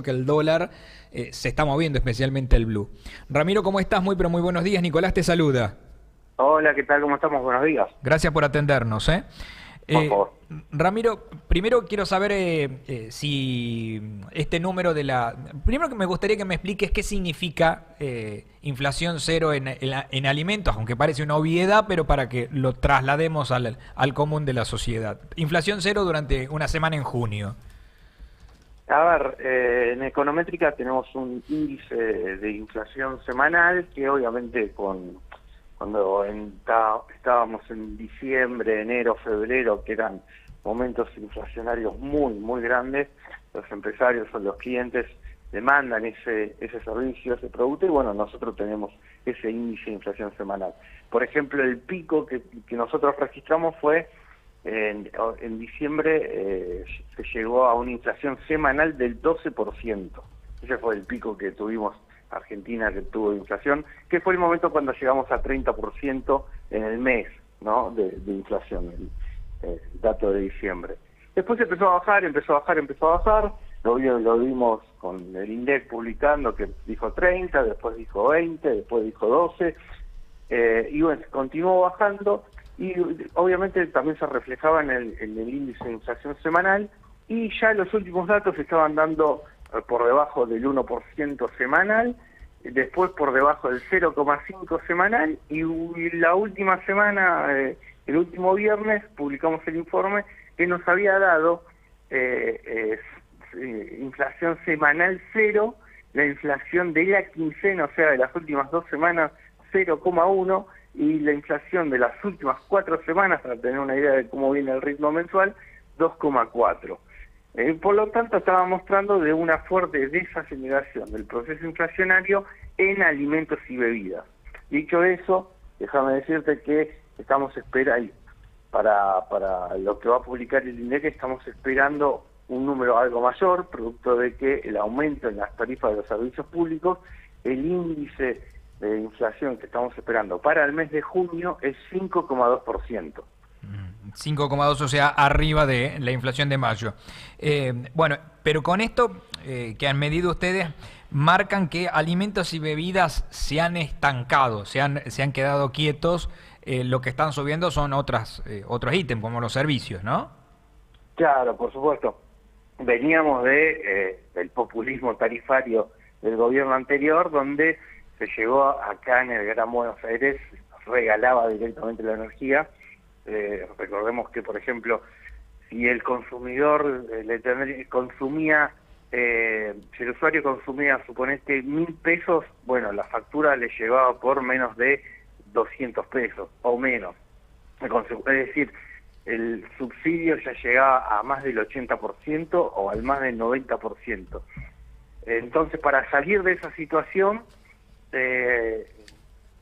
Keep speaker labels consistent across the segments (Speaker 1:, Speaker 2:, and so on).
Speaker 1: que el dólar se está moviendo, especialmente el blue. Ramiro, ¿cómo estás? Muy, pero muy buenos días. Nicolás te saluda.
Speaker 2: Hola, ¿qué tal? ¿Cómo estamos? Buenos días.
Speaker 1: Gracias por atendernos, ¿eh?
Speaker 2: Por
Speaker 1: Eh,
Speaker 2: favor.
Speaker 1: Ramiro, primero quiero saber si este número de la... Primero que me gustaría que me expliques qué significa inflación cero en alimentos, aunque parece una obviedad, pero para que lo traslademos al común de la sociedad. Inflación cero durante una semana en junio.
Speaker 2: A ver, en Econométrica tenemos un índice de inflación semanal que obviamente cuando estábamos en diciembre, enero, febrero, que eran momentos inflacionarios muy, muy grandes, los empresarios o los clientes demandan ese servicio, ese producto, y bueno, nosotros tenemos ese índice de inflación semanal. Por ejemplo, el pico que nosotros registramos fue en diciembre, se llegó a una inflación semanal del 12%. Ese fue el pico que tuvimos Argentina, que tuvo inflación, que fue el momento cuando llegamos a 30% en el mes, ¿no?, de inflación, el dato de diciembre. Después empezó a bajar, empezó a bajar, lo vimos con el INDEC publicando que dijo 30, después dijo 20, después dijo 12, y bueno, continuó bajando, y obviamente también se reflejaba en el índice de inflación semanal, y ya los últimos datos estaban dando por debajo del 1% semanal, después por debajo del 0,5 semanal, y la última semana, el último viernes, publicamos el informe que nos había dado inflación semanal cero, la inflación de la quincena, o sea, de las últimas 2 semanas, 0,1, y la inflación de las últimas 4 semanas, para tener una idea de cómo viene el ritmo mensual, 2,4. Por lo tanto, estaba mostrando de una fuerte desaceleración del proceso inflacionario en alimentos y bebidas. Dicho eso, déjame decirte que estamos esperando, para lo que va a publicar el INDEC, estamos esperando un número algo mayor, producto de que el aumento en las tarifas de los servicios públicos, el índice de inflación que estamos esperando para el mes de junio es 5,2%.
Speaker 1: 5,2, o sea, arriba de la inflación de mayo. Bueno, pero con esto que han medido ustedes, marcan que alimentos y bebidas se han estancado, se han quedado quietos. Lo que están subiendo son otros ítems, como los servicios, ¿no?
Speaker 2: Claro, por supuesto. Veníamos del populismo tarifario del gobierno anterior, donde se llegó acá en el Gran Buenos Aires, regalaba directamente la energía. Recordemos que, por ejemplo, si el consumidor consumía, si el usuario consumía, suponete, 1.000 pesos, bueno, la factura le llegaba por menos de 200 pesos o menos. Es decir, el subsidio ya llegaba a más del 80% o al más del 90%. Entonces, para salir de esa situación,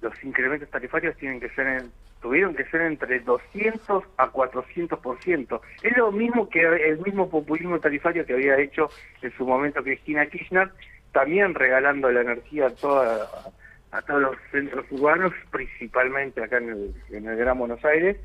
Speaker 2: los incrementos tarifarios tuvieron que ser entre 200 a 400%. Es lo mismo que el mismo populismo tarifario que había hecho en su momento Cristina Kirchner, también regalando la energía a todos los centros urbanos, principalmente acá en el Gran Buenos Aires,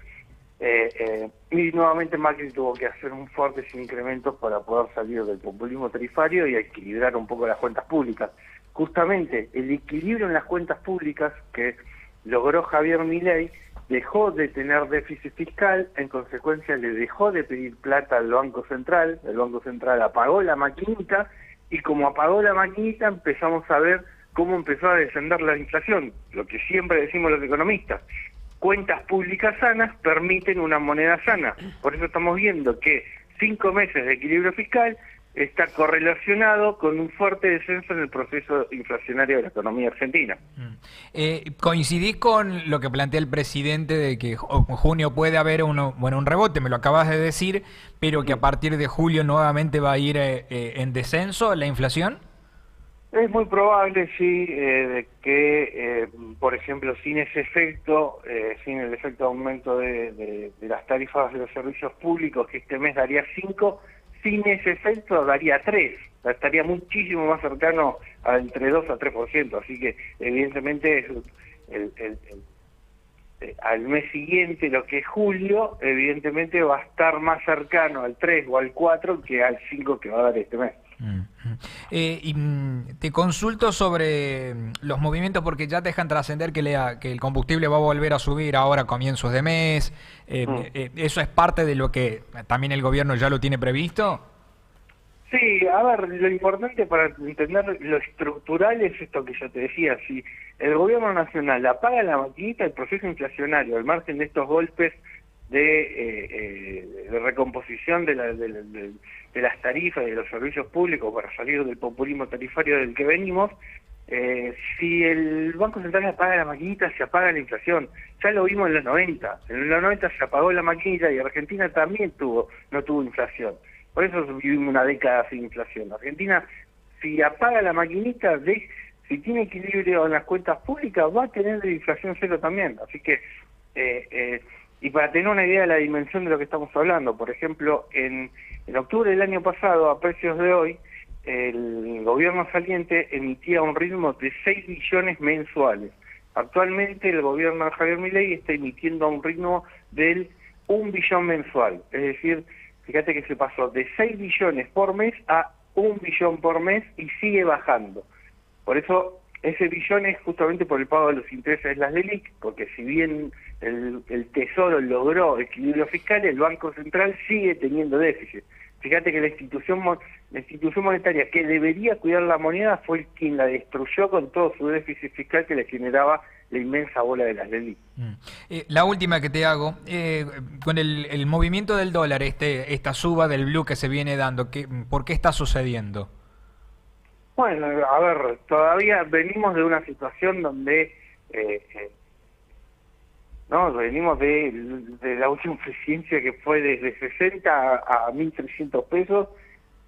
Speaker 2: y nuevamente Macri tuvo que hacer un fuertes incrementos para poder salir del populismo tarifario y equilibrar un poco las cuentas públicas. Justamente el equilibrio en las cuentas públicas que logró Javier Milei dejó de tener déficit fiscal, en consecuencia le dejó de pedir plata al Banco Central, el Banco Central apagó la maquinita, y como apagó la maquinita empezamos a ver cómo empezó a descender la inflación, lo que siempre decimos los economistas. Cuentas públicas sanas permiten una moneda sana. Por eso estamos viendo que 5 meses de equilibrio fiscal está correlacionado con un fuerte descenso en el proceso inflacionario de la economía argentina.
Speaker 1: ¿Coincidís con lo que plantea el presidente de que en junio puede haber un rebote? Me lo acabas de decir, pero que a partir de julio nuevamente va a ir en descenso la inflación.
Speaker 2: Es muy probable, sí, de que, por ejemplo, sin ese efecto, sin el efecto de aumento de las tarifas de los servicios públicos, que este mes daría 5, sin ese efecto daría 3, estaría muchísimo más cercano a entre 2 a 3%, así que evidentemente al mes siguiente, lo que es julio, evidentemente va a estar más cercano al 3 o al 4 que al 5 que va a dar este mes.
Speaker 1: Te consulto sobre los movimientos porque ya te dejan trascender que el combustible va a volver a subir ahora a comienzos de mes. ¿Eso es parte de lo que también el gobierno ya lo tiene previsto?
Speaker 2: Sí, a ver, lo importante para entender lo estructural es esto que yo te decía. Si el gobierno nacional apaga la maquinita, el proceso inflacionario, al margen de estos golpes de recomposición de las tarifas y de los servicios públicos para salir del populismo tarifario del que venimos, si el Banco Central apaga la maquinita, se apaga la inflación. Ya lo vimos en los 90. En los 90 se apagó la maquinita y Argentina también no tuvo inflación. Por eso vivimos una década sin inflación. Argentina, si apaga la maquinita, si tiene equilibrio en las cuentas públicas, va a tener inflación cero también. Así que, y para tener una idea de la dimensión de lo que estamos hablando, por ejemplo, en octubre del año pasado, a precios de hoy, el gobierno saliente emitía un ritmo de 6 billones mensuales. Actualmente el gobierno de Javier Milei está emitiendo a un ritmo del 1 billón mensual. Es decir, fíjate que se pasó de 6 billones por mes a 1 billón por mes y sigue bajando. Por eso ese billón es justamente por el pago de los intereses de las LELIQ, porque si bien el Tesoro logró equilibrio fiscal, el Banco Central sigue teniendo déficit. Fíjate que la institución monetaria que debería cuidar la moneda fue quien la destruyó con todo su déficit fiscal que le generaba la inmensa bola de las LELIQ.
Speaker 1: La última que te hago, con el movimiento del dólar, esta suba del blue que se viene dando, ¿por qué está sucediendo?
Speaker 2: Bueno, a ver, todavía venimos de una situación donde venimos de la última presidencia que fue desde 60 a 1.300 pesos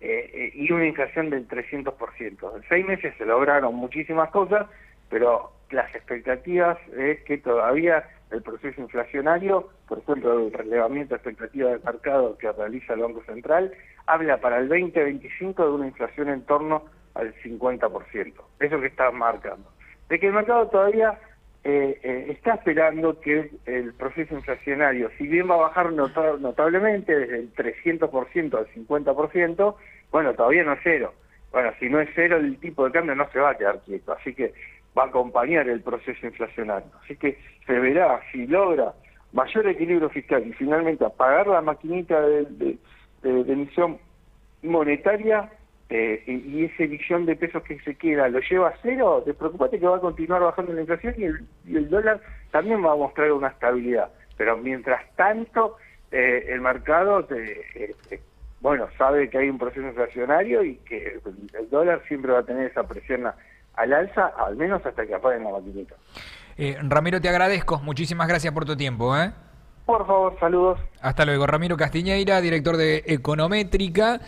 Speaker 2: y una inflación del 300%. En 6 meses se lograron muchísimas cosas, pero las expectativas es que todavía el proceso inflacionario, por ejemplo, el relevamiento de expectativas del mercado que realiza el Banco Central, habla para el 2025 de una inflación en torno al 50%. Eso que está marcando. De que el mercado todavía está esperando que el proceso inflacionario, si bien va a bajar notablemente desde el 300% al 50%, bueno, todavía no es cero. Bueno, si no es cero, el tipo de cambio no se va a quedar quieto, así que va a acompañar el proceso inflacionario. Así que se verá si logra mayor equilibrio fiscal y finalmente apagar la maquinita de emisión monetaria, y ese billón de pesos que se queda lo lleva a cero, despreocupate que va a continuar bajando la inflación y el dólar también va a mostrar una estabilidad. Pero mientras tanto, el mercado sabe que hay un proceso inflacionario y que el dólar siempre va a tener esa presión al alza, al menos hasta que apaguen la maquinita.
Speaker 1: Ramiro, te agradezco. Muchísimas gracias por tu tiempo.
Speaker 2: Por favor, saludos.
Speaker 1: Hasta luego. Ramiro Castiñeira, director de Econométrica.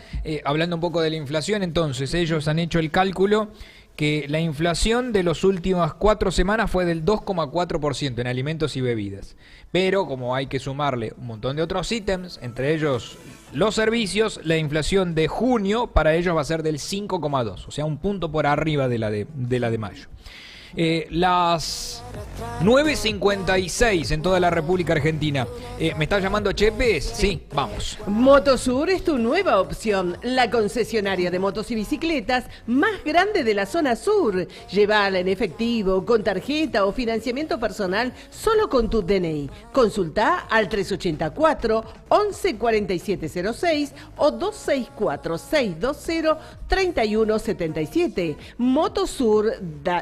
Speaker 1: Hablando un poco de la inflación, entonces, ellos han hecho el cálculo que la inflación de las últimas 4 semanas fue del 2,4% en alimentos y bebidas. Pero como hay que sumarle un montón de otros ítems, entre ellos los servicios, la inflación de junio para ellos va a ser del 5,2%, o sea, un punto por arriba de la de mayo. Las 9:56 en toda la República Argentina. ¿Me está llamando Chepes? Sí, vamos.
Speaker 3: Motosur es tu nueva opción, la concesionaria de motos y bicicletas más grande de la zona sur. Llévala en efectivo, con tarjeta o financiamiento personal solo con tu DNI. Consulta al 384 11 4706 o 264 620 3177. Motosur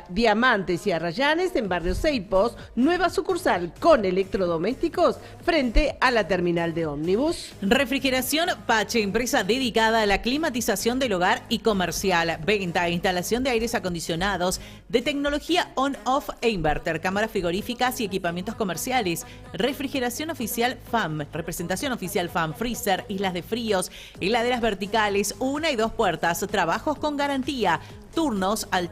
Speaker 3: Diamantes y Arrayanes en Barrio Seipos, nueva sucursal con electrodomésticos frente a la terminal de ómnibus.
Speaker 4: Refrigeración Pache, empresa dedicada a la climatización del hogar y comercial. Venta e instalación de aires acondicionados de tecnología on-off e inverter, cámaras frigoríficas y equipamientos comerciales. Refrigeración oficial FAM, representación oficial FAM, freezer, islas de fríos, heladeras verticales, 1 y 2 puertas, trabajos con garantía, turnos al